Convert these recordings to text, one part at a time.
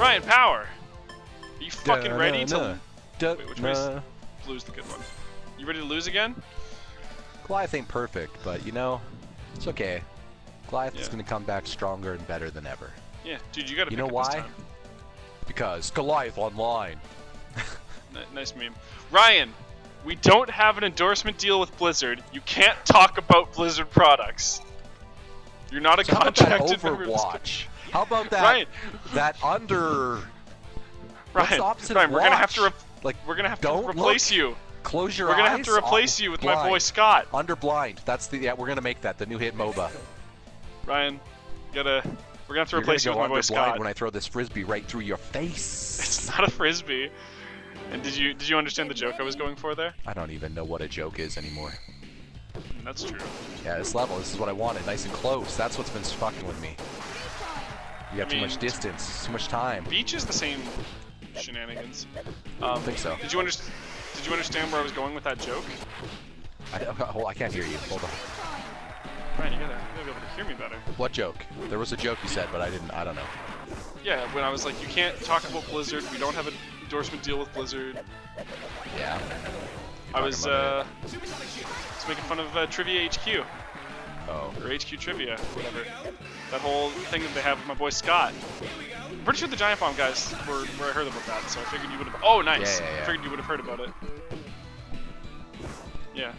Ryan, power. Are you fucking ready to... Wait, which way is... Blue's the good one. You ready to lose again? Goliath ain't perfect, but you know, it's okay. Goliath is gonna come back stronger and better than ever. Yeah, dude, you gotta pick know up why? this time. Because Goliath online. Nice meme. Ryan, we don't have an endorsement deal with Blizzard. You can't talk about Blizzard products. You're not a contracted member of this Overwatch. How about that? Ryan. That under. What's the Ryan, opposite Ryan, of we're gonna have to watch? Like, we're gonna have to don't replace look. you. Close your We're eyes. gonna have to replace you with my boy Scott. Under blind. That's the we're gonna make that the new hit MOBA. Ryan, we're gonna have to You're replace you gonna with go my boy under blind Scott. when I throw this frisbee right through your face. It's not a frisbee. And did you understand the joke I was going for there? I don't even know what a joke is anymore. That's true. Yeah, this level, this is what I wanted. Nice and close. That's what's been fucking with me. You got too much distance, too much time. Beach is the same shenanigans. I don't think so. Did you understand where I was going with that joke? I can't hear you. Hold on. Ryan, you gotta be able to hear me better. What joke? There was a joke you said, but I don't know. Yeah, when I was like, you can't talk about Blizzard. We don't have an endorsement deal with Blizzard. Yeah. I was making fun of Trivia HQ. Oh. Or HQ Trivia, whatever. That whole thing that they have with my boy Scott. I'm pretty sure the Giant Bomb guys were where I heard about that, so I figured you would have. Oh, nice. Yeah. I figured you would have heard about it. Yeah.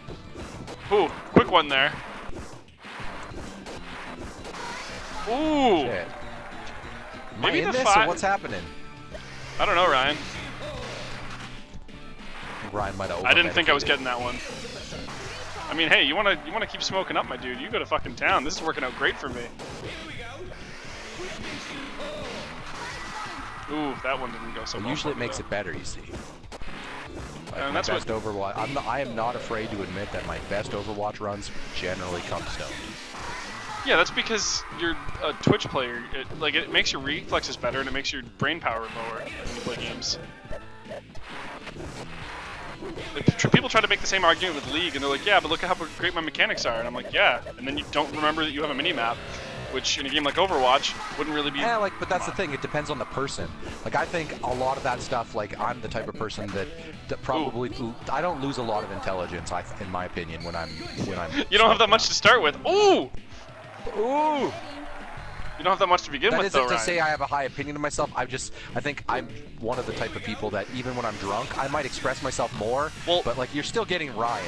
Ooh, quick one there. Ooh. Shit. Maybe Am I in the this, or what's happening? I don't know, Ryan. Ryan might have. I didn't think I was getting that one. I mean, hey, you wanna keep smoking up, my dude? You go to fucking town. This is working out great for me. Ooh, that one didn't go so well. Usually it makes it better, you see. Like And my that's best Overwatch. I am not afraid to admit that my best Overwatch runs generally come stone. Yeah, that's because you're a Twitch player. It makes your reflexes better and it makes your brain power lower when you play games. Like, people try to make the same argument with League, and they're like, yeah, but look at how great my mechanics are. And I'm like, yeah. And then you don't remember that you have a mini-map, which in a game like Overwatch wouldn't really be... Yeah, but that's the thing. It depends on the person. Like, I think a lot of that stuff, like, I'm the type of person that probably... I don't lose a lot of intelligence, in my opinion, when I'm You don't have that much to start with. Ooh! Ooh! You don't have that much to begin with, though, That isn't to Ryan. say I have a high opinion of myself. I think I'm one of the type of people that even when I'm drunk, I might express myself more. Well, but like, you're still getting Ryan.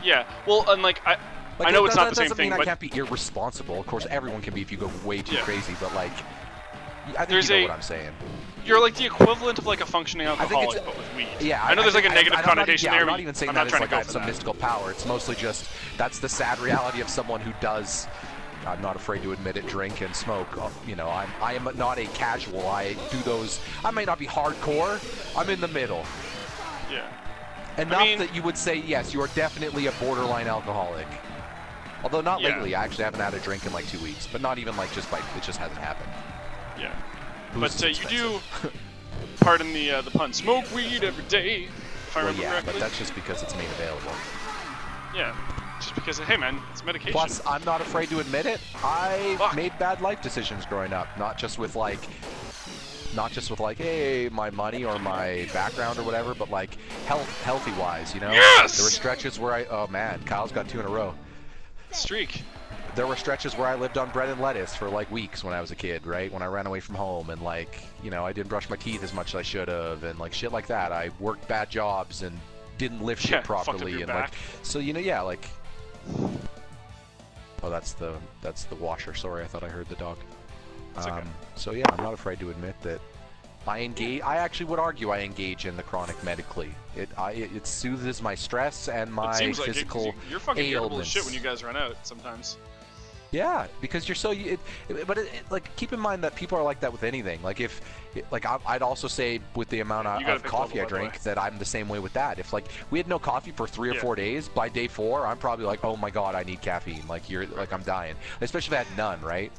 Yeah. Well, and I know it's not the same thing, That doesn't mean but I can't be irresponsible. Of course, everyone can be if you go way too crazy. But like, I think There's you know what I'm saying. You're like the equivalent of like a functioning alcoholic, but with weed. Yeah, I know there's like a negative connotation there. I'm not even saying that it's like I have some mystical power. It's mostly just that's the sad reality of someone who does. I'm not afraid to admit it. Drink and smoke. You know, I am not a casual. I do those. I may not be hardcore. I'm in the middle. Yeah. Enough that you would say yes, you are definitely a borderline alcoholic. Although not lately. I actually haven't had a drink in like 2 weeks, but not even like just by it just hasn't happened. Yeah. But you do. Pardon the pun. Smoke weed every day. If I remember correctly. But that's just because it's made available. Yeah. Just because, hey man, it's medication. Plus, I'm not afraid to admit it. I made bad life decisions growing up, not just with like, hey, my money or my background or whatever, but like healthy wise, you know. Yes! There were stretches where oh man, Kyle's got 2 in a row. Streak. There were stretches where I lived on bread and lettuce for like weeks when I was a kid, right? When I ran away from home and like, you know, I didn't brush my teeth as much as I should have and like shit like that. I worked bad jobs and didn't lift shit properly and like, so you know, like. Oh, that's the washer. Sorry, I thought I heard the dog. Okay. So yeah, I'm not afraid to admit that I engage. I actually would argue I engage in the chronic medically. It soothes my stress and my physical like you're fucking irritable as ailments. shit when you guys run out sometimes. Yeah, because you're so. Like keep in mind that people are like that with anything. Like I'd also say with the amount of coffee I drink that I'm the same way with that. If like we had no coffee for 3 or 4 days, by day 4 I'm probably like, oh my god, I need caffeine. Like I'm dying. Especially if I had none, right?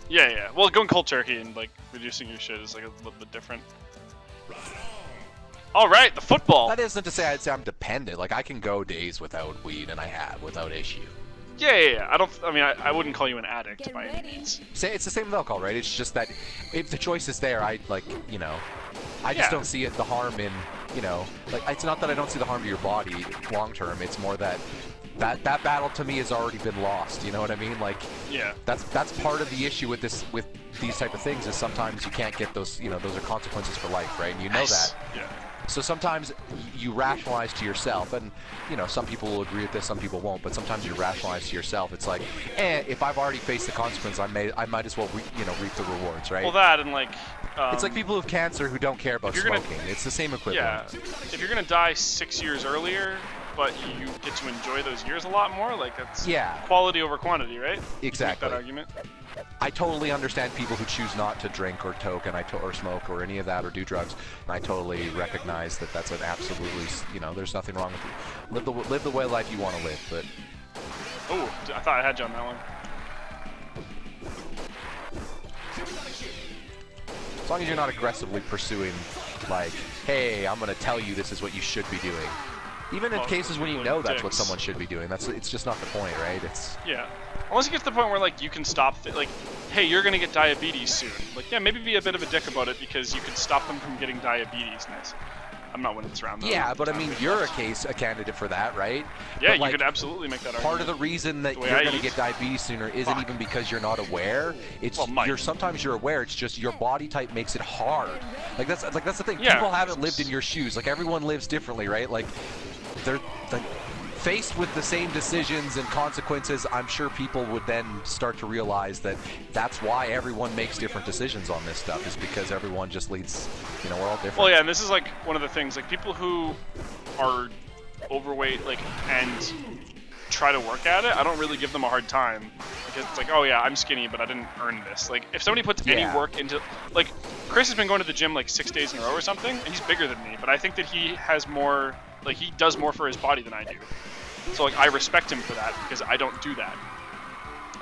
Yeah. Well, going cold turkey and like reducing your shit is like a little bit different. All right, the football. That isn't to say I'd say I'm dependent. Like I can go days without weed, and I have without issue. Yeah. I wouldn't call you an addict by any means. It's the same with alcohol, right? It's just that if the choice is there, I just don't see the harm in, like, it's not that I don't see the harm to your body long term. It's more that battle to me has already been lost. You know what I mean? Like, yeah, that's part of the issue with these type of things is sometimes you can't get those. Those are consequences for life, right? And you know that. Yeah. So sometimes you rationalize to yourself, and some people will agree with this, some people won't. But sometimes you rationalize to yourself. It's like, if I've already faced the consequence, I might as well, reap the rewards, right? Well, that and like. It's like people with cancer who don't care about smoking. It's the same equivalent. Yeah. If you're gonna die 6 years earlier, but you get to enjoy those years a lot more, like that's quality over quantity, right? Exactly. That argument. I totally understand people who choose not to drink or toke or smoke or any of that or do drugs, and I totally recognize that that's an absolutely, there's nothing wrong with it. Live the way life you want to live, but. Oh, I thought I had you on that one. As long as you're not aggressively pursuing, like, hey, I'm going to tell you this is what you should be doing. Even in cases when you know that's what someone should be doing. It's just not the point, right? Yeah. Unless you get to the point where, like, you can stop, like, hey, you're going to get diabetes soon. Like, yeah, maybe be a bit of a dick about it because you can stop them from getting diabetes. Nice. I'm not winning this round, though. Yeah, but I mean, you're a candidate for that, right? Yeah, but, you could absolutely make that argument. Part of the reason that you're going to get diabetes sooner isn't even because you're not aware. It's sometimes you're aware. It's just your body type makes it hard. Like that's the thing. Yeah, people haven't lived in your shoes. Like everyone lives differently, right? Like they're like faced with the same decisions and consequences. I'm sure people would then start to realize that that's why everyone makes different decisions on this stuff, is because everyone just leads. We're all different. Well, yeah, and this is like one of the things. Like people who are overweight, like, and try to work at it, I don't really give them a hard time because it's like, oh yeah, I'm skinny, but I didn't earn this. Like if somebody puts any work into, like, Chris has been going to the gym like 6 days in a row or something, and he's bigger than me, but I think that he has more, like, he does more for his body than I do. So like I respect him for that because I don't do that,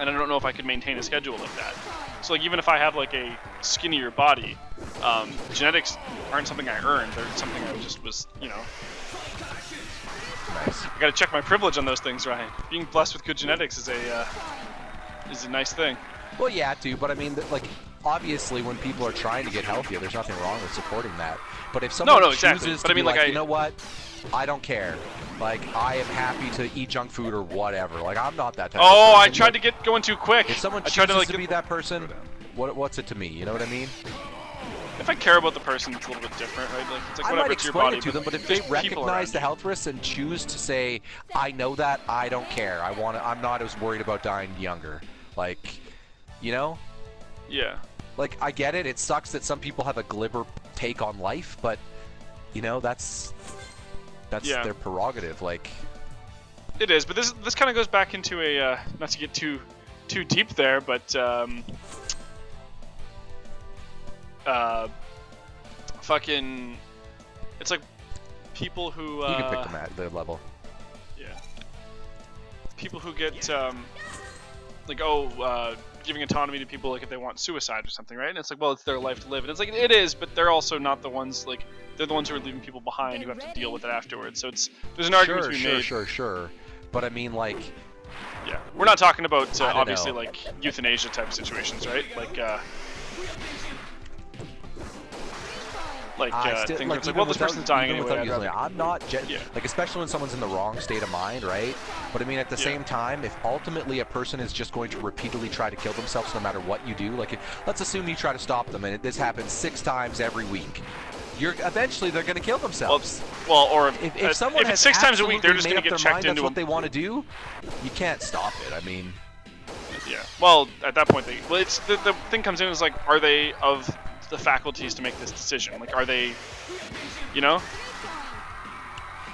and I don't know if I could maintain a schedule like that. So like even if I have like a skinnier body, genetics aren't something I earned. They're something I just was, Nice. I gotta check my privilege on those things, Ryan. Being blessed with good genetics is a nice thing. Well, yeah, too. But I mean, like, obviously, when people are trying to get healthier, there's nothing wrong with supporting that. But if someone chooses to be like, you know what, I don't care. Like, I am happy to eat junk food or whatever. Like, I'm not that type of person. Oh, I tried to get going too quick. If someone chooses to be that person, what's it to me? You know what I mean? If I care about the person, it's a little bit different, right? Like, it's like, I whatever, might it's your explain body, it to them, but if they recognize the health risks and choose to say, I know that, I don't care. I'm not as worried about dying younger. Like, Yeah. Like, I get it. It sucks that some people have a glibber take on life, but, that's their prerogative. Like, it is, but this kind of goes back into a not to get too deep there, but fucking, it's like people who you can pick them at their level. Yeah. People who get giving autonomy to people, like if they want suicide or something, right? And it's like, well, it's their life to live, and it's like it is, but they're also not the ones, like, they're the ones who are leaving people behind who have to deal with it afterwards. So there's an argument to be made. Sure. But I mean, like, yeah, we're not talking about obviously like euthanasia type situations, right? Like things where it's like, well, this person's dying anyway. I'm not, like, especially when someone's in the wrong state of mind, right? But I mean, at the same time, if ultimately a person is just going to repeatedly try to kill themselves no matter what you do, like, let's assume you try to stop them, and this happens 6 times every week. Eventually they're going to kill themselves. Well, or if someone if it's 6 times a week, they're just going to get checked into. That's what they want to do. You can't stop it. I mean, yeah. Well, at that point, it's the thing comes in is like, are they of the faculties to make this decision? Like, are they,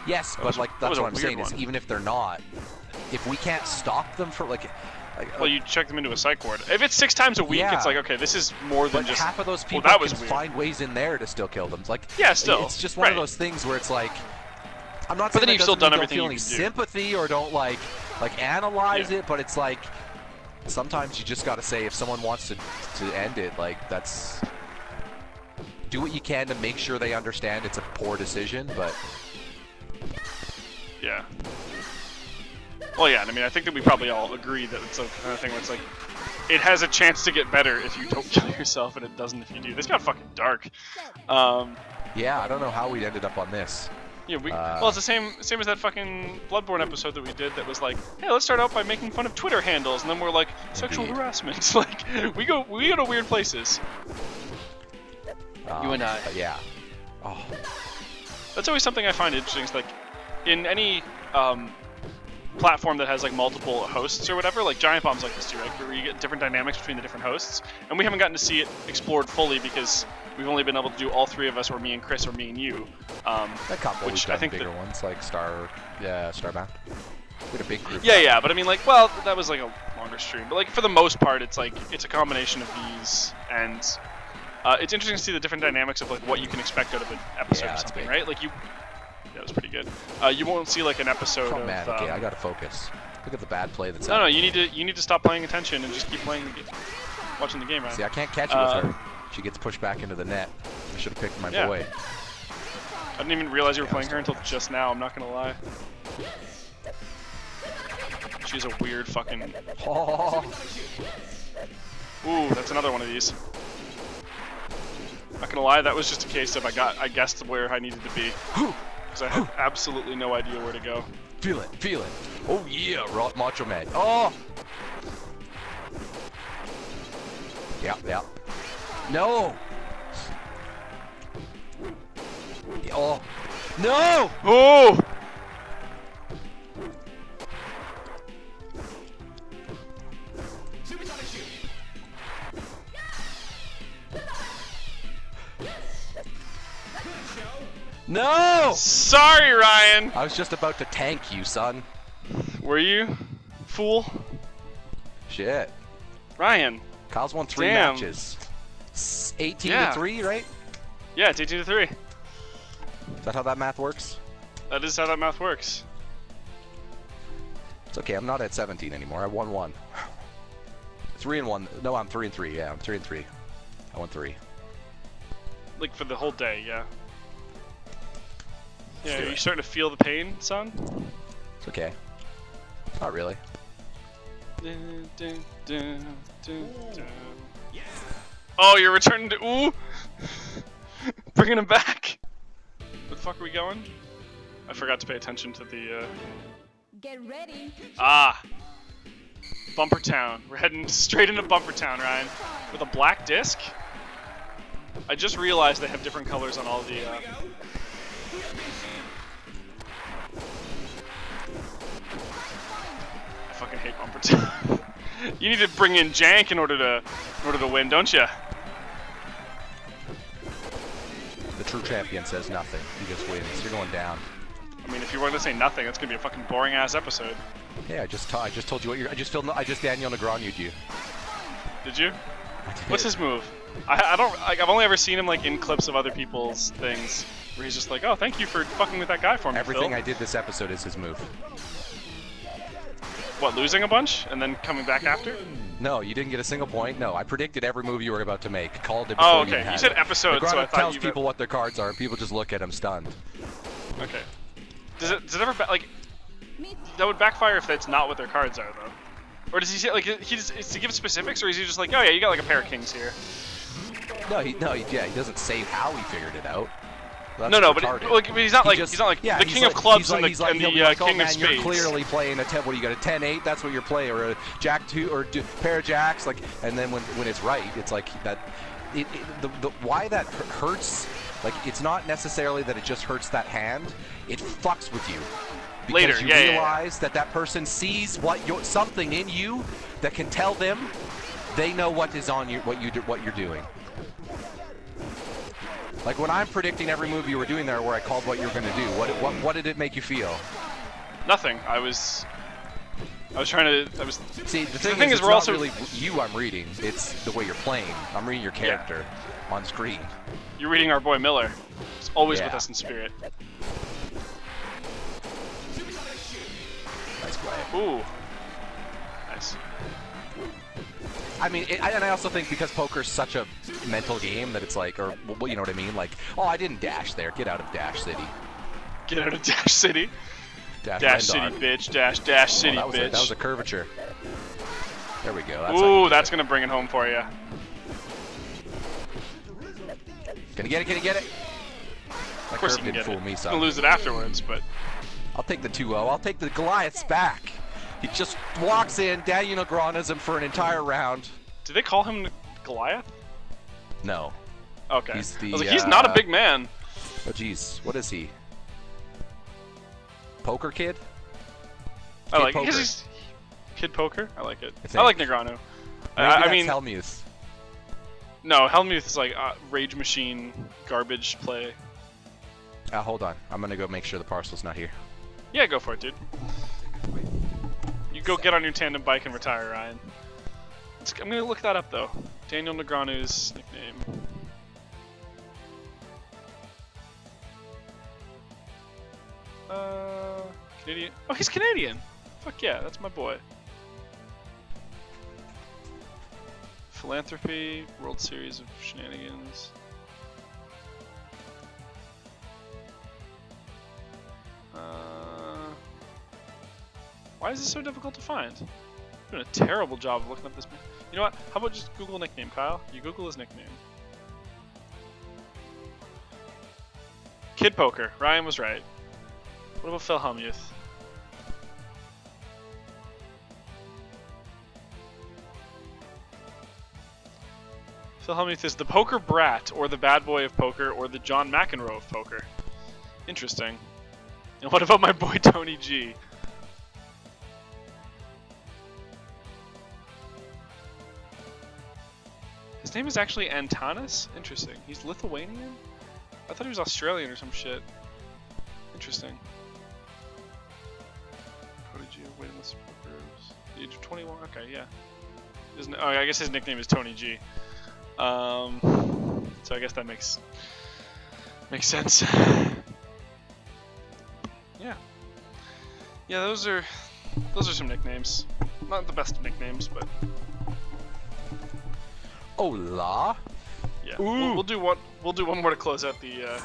Yes, but like that's what I'm saying is, even if they're not, if we can't stop them from well, you check them into a psych ward. If it's 6 times a week, it's like, okay, this is more than just. Half of those people can find ways in there to still kill them. It's like, still. It's just one of those things where it's like, I'm not saying but then you've still done everything you don't feel any sympathy or don't like analyze it, but it's like sometimes you just got to say, if someone wants to end it, like, that's, do what you can to make sure they understand it's a poor decision, but yeah. Well, yeah, and I mean, I think that we probably all agree that it's a kind of thing where it's like, it has a chance to get better if you don't kill yourself, and it doesn't if you do. This got fucking dark. Yeah, I don't know how we ended up on this. Yeah, well, it's the same as that fucking Bloodborne episode that we did that was like, hey, let's start out by making fun of Twitter handles, and then we're like, sexual harassment. Like, we go to weird places. You and I. Yeah. Oh. That's always something I find interesting. Is like, in any platform that has like multiple hosts or whatever, like Giant Bomb's like this too, right? Where you get different dynamics between the different hosts, and we haven't gotten to see it explored fully because we've only been able to do all three of us, or me and Chris, or me and you. That couple, which I think bigger ones like Starbound. We had a big group. Yeah, but I mean, like, well, that was like a longer stream. But like for the most part, it's like it's a combination of these, and it's interesting to see the different dynamics of like what you can expect out of an episode or something, right? Like that was pretty good. You won't see like an episode of. Okay, I gotta focus. Look at the bad play that's. No, you need to stop paying attention and just keep playing, watching the game, right? See, I can't catch it with her. She gets pushed back into the net. I should have picked my boy. I didn't even realize you were playing her until just now. I'm not gonna lie. She's a weird fucking. Oh. Ooh, that's another one of these. Not gonna lie, that was just a case of I guessed where I needed to be. Because I had absolutely no idea where to go. Feel it. Oh yeah, Macho Man. Oh! Yeah. No! Oh! No! Oh! No! Sorry, Ryan! I was just about to tank you, son. Were you? Fool? Shit. Ryan. Kyle's won 3 matches. 18-3, right? Yeah, it's 18-3. Is that how that math works? That is how that math works. It's okay, I'm not at 17 anymore. I won 1. 3-1. No, I'm 3-3. Yeah, I'm 3-3. I won 3. Like for the whole day, yeah. Yeah, are you starting to feel the pain, son? It's okay. Not really. Oh, you're returning to ooh, bringing him back. Where the fuck are we going? I forgot to pay attention to the. Get ready. Bumper Town. We're heading straight into Bumper Town, Ryan, with a black disc. I just realized they have different colors on all the. I fucking hate Bumper Town. You need to bring in jank in order to win, don't you? The true champion says nothing. He just wins. You're going down. I mean, if you were to say nothing, that's gonna be a fucking boring ass episode. Yeah, I just told you what you're. I just Daniel Negreanu'd you. Did you? I did. What's his move? I don't like. I've only ever seen him like in clips of other people's things where he's just like, "Oh, thank you for fucking with that guy for me." Everything Phil. I did this episode is his move. What, losing a bunch and then coming back after? No, you didn't get a single point. No, I predicted every move you were about to make. Called it before Oh, okay. You said it. episode, so I thought tells you people what their cards are, and people just look at them stunned. Okay. Does it ever like that would backfire if that's not what their cards are though? Or does he say like does he give specifics, or is he just like, oh yeah, you got like a pair of kings here? No, he doesn't say how he figured it out. That's no, but he's not like yeah, the king of clubs and the king of spades. You're clearly playing a 10. What do you got? A 10-8. That's what you're playing, or a Jack 2, or a pair of jacks. Like, and then when it's right, it's like that. The why that hurts. Like, it's not necessarily that it just hurts that hand. It fucks with you. Because later, you realize that person sees something in you that can tell them they know what is on you, what you're doing. Like when I'm predicting every move you were doing there, where I called what you were going to do, what did it make you feel? Nothing. I was trying to. See, the thing is, we're also really you. I'm reading. It's the way you're playing. I'm reading your character on screen. You're reading our boy Miller. He's always with us in spirit. Nice play. Ooh. Nice. I mean, and I also think because poker's such a mental game that it's like, or you know what I mean? Like, oh, I didn't dash there. Get out of Dash City. Get out of Dash City. Dash city, bitch. Dash city, bitch. That was a curvature. There we go. Ooh, that's gonna bring it home for you. Can he get it? Can he get it? Of course he can get it. He's gonna lose it afterwards, but... I'll take the 2-0. I'll take the Goliath's back. He just walks in, Daniel Negreanu's him for an entire round. Do they call him Goliath? No. Okay. He's I was like, he's not a big man. Oh, jeez. What is he? Poker kid? I like it. He's Kid Poker? I like it. I like Negreanu. I mean... Helmuth. No, Helmuth is like Rage Machine garbage play. Hold on. I'm gonna go make sure the parcel's not here. Yeah, go for it, dude. You go get on your tandem bike and retire, Ryan. I'm gonna look that up though. Daniel Negreanu's nickname. Canadian. Oh, he's Canadian. Fuck yeah, that's my boy. Philanthropy, World Series of Shenanigans. Why is this so difficult to find? I'm doing a terrible job of looking up this. You know what? How about just Google nickname, Kyle? You Google his nickname. Kid Poker. Ryan was right. What about Phil Helmuth? Phil Helmuth is the poker brat, or the bad boy of poker, or the John McEnroe of poker. Interesting. And what about my boy Tony G? His name is actually Antanas? Interesting. He's Lithuanian? I thought he was Australian or some shit. Interesting. Prodigy of waiting list pokers. The age of 21? Okay, yeah. Oh, I guess his nickname is Tony G. So I guess that makes sense. Yeah. Yeah, those are some nicknames. Not the best of nicknames, but Hola. Yeah. We'll do one more to close out the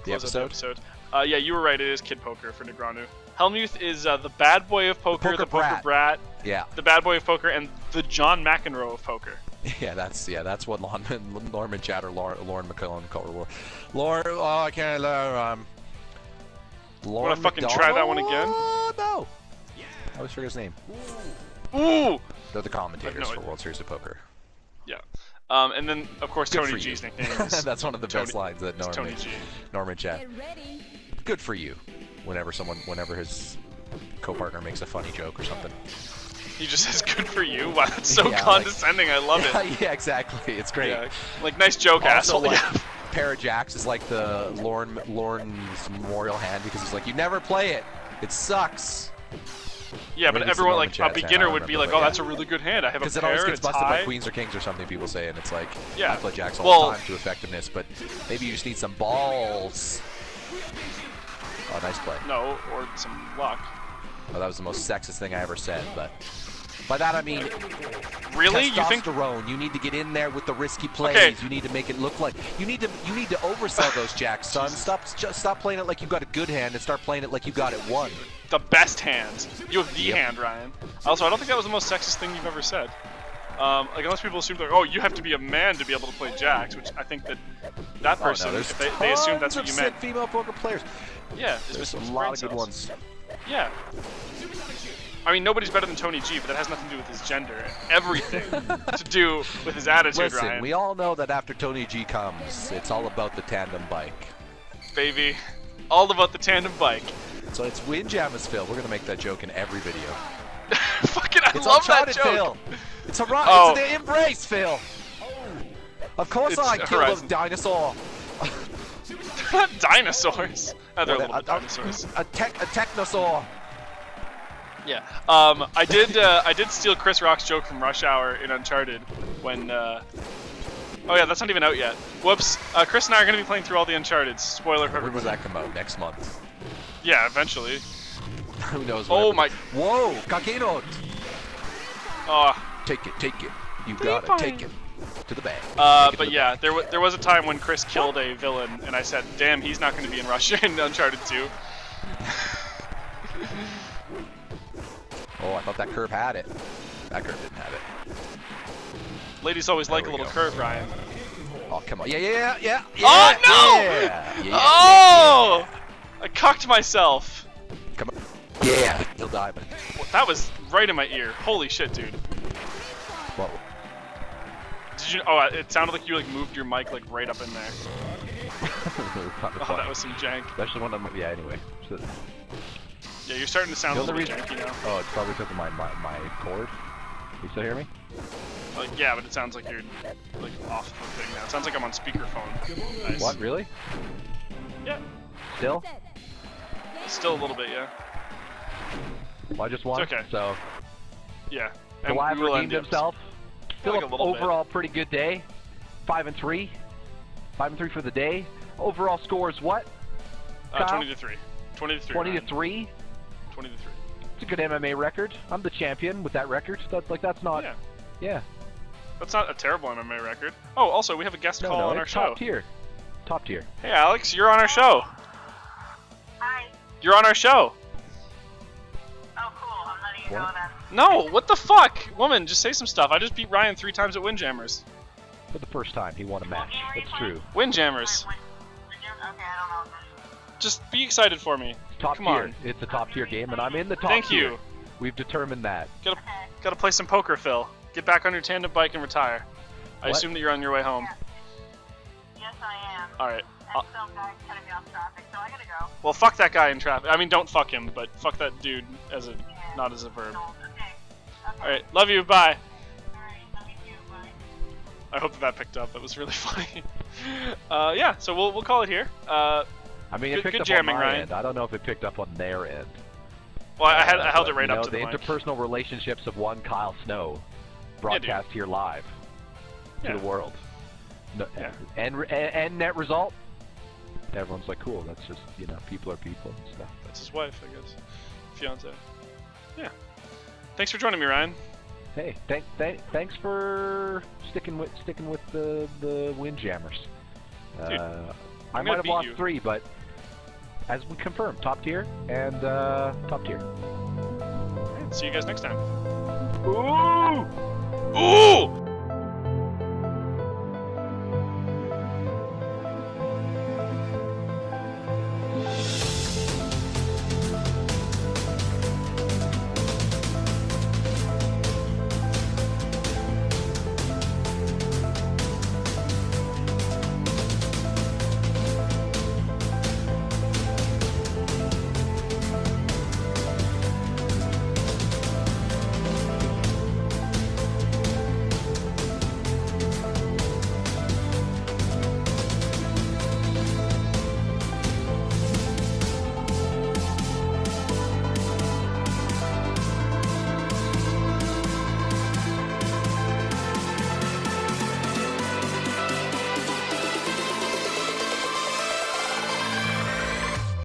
episode. Yeah, you were right. It is Kid Poker for Negreanu. Helmuth is the bad boy of poker, the poker brat. Yeah. The bad boy of poker, and the John McEnroe of poker. Yeah, that's what Norman Chatter, Lauren McCullen called. Lauren, oh, I can't. Lauren. Want to fucking try that one again? No. Yeah. I always forget his name. Ooh. They're the commentators for World Series of Poker. Yeah. And then of course Tony G's nickname is that's one of the best lines that Norman Chat. Good for you. Whenever his co-partner makes a funny joke or something. He just says "good for you." Wow, that's so condescending. I love it. Yeah, exactly. It's great. Yeah, like nice joke, asshole. Like, Pair of Jacks is like the Lauren's memorial hand because he's like, you never play it. It sucks. Yeah, but everyone, like, a beginner would be like, oh, that's a really good hand. I have a pair, because it always gets busted by queens or kings or something, people say, and it's like, yeah. I play jacks all the time to effectiveness, but maybe you just need some balls. Oh, nice play. No, or some luck. Oh, that was the most sexist thing I ever said, but by that I mean, really? Testosterone. You need to get in there with the risky plays. Okay. You need to make it look like you need to oversell those jacks, son. Stop playing it like you got a good hand and start playing it like you got it won. The best hand. You have the hand, Ryan. Also, I don't think that was the most sexist thing you've ever said. Like, unless people assume, like, oh, you have to be a man to be able to play jacks, which I think that person, if they assume that's what you meant. Female poker players. Yeah, there's a lot of good ones. Yeah. I mean, nobody's better than Tony G, but that has nothing to do with his gender. Everything to do with his attitude, Ryan. We all know that after Tony G comes, it's all about the tandem bike. Baby. All about the tandem bike. So it's Windjammers, Phil. We're going to make that joke in every video. Fucking, I love that joke. Phil. It's an embrace, Phil. Of course I killed a dinosaur. Not dinosaurs. Oh, they're little dinosaurs. A technosaur. Yeah. I did steal Chris Rock's joke from Rush Hour in Uncharted when. Oh yeah, that's not even out yet. Whoops. Chris and I are going to be playing through all the Uncharted. Spoiler for everyone. When does that come out? Next month. Yeah, eventually. Who knows? Oh my! Whoa, Kakino! Take it. You gotta take it to the bag. But yeah, there was a time when Chris killed a villain, and I said, "Damn, he's not going to be in Russia in Uncharted 2." Oh, I thought that curve had it. That curve didn't have it. Ladies always There like a we little go. curve, Ryan. Oh, come on. Yeah. Oh, no! Yeah. Oh! I cocked myself. Come on. Yeah. You'll die, but. That was right in my ear. Holy shit, dude. Whoa. Did you? Oh, it sounded like you like moved your mic like right up in there. Oh, that was some jank. Especially when I'm. Yeah. Anyway. So, Yeah, you're starting to sound a little bit janky now. Oh, it's probably because of my cord. You still hear me? Yeah, but it sounds like you're like off the thing now. It sounds like I'm on speakerphone. Nice. What? Really? Yeah. Still? Still a little bit, yeah. Well, I just won. It's okay. So. Yeah. The lab we will redeemed end the himself. Like Philip, overall pretty good day. 5-3. 5-3 for the day. Overall score is what? 20-3. 20-3. 20-3. 20-3. It's a good MMA record. I'm the champion with that record. That's not. Yeah. Yeah. That's not a terrible MMA record. Oh, also we have a guest call on our show. Top tier. Top tier. Hey, Alex, you're on our show. Hi. You're on our show. Oh, cool. I'm letting you go then. No, what the fuck? Woman, just say some stuff. I just beat Ryan 3 times at Windjammers. For the first time, he won a match. game are you That's playing? true. Windjammers. Okay, I don't know. Just be excited for me. Top Come tier. on. It's a top tier game, and I'm in the top Thank tier. you. We've determined that. Gotta play some poker, Phil. Get back on your tandem bike and retire. I What? assume that you're on your way home. Yes, I am. Alright. And some guy cutting me off traffic, so I gotta go. Well, fuck that guy in traffic. I mean, don't fuck him, but fuck that dude as a, not as a verb. Okay. Alright, love you, bye. Alright, love you too. Bye. I hope that picked up. That was really funny. Yeah, so we'll call it here. I mean, it Good picked up jamming, on my Ryan. end. I don't know if it picked up on their end. Well, I held it But, right you up know, to the mic. interpersonal relationships of one Kyle Snow, broadcast here live to Yeah. the world. No, Yeah. And net result. Everyone's like, cool. That's just, you know, people are people and stuff. That's his wife, I guess. Fiance. Yeah. Thanks for joining me, Ryan. Hey, thanks for sticking with the Windjammers. Dude, I I'm might gonna have beat lost you. 3, but as we confirmed, top tier and top tier. Alright, see you guys next time. Ooh! Ooh!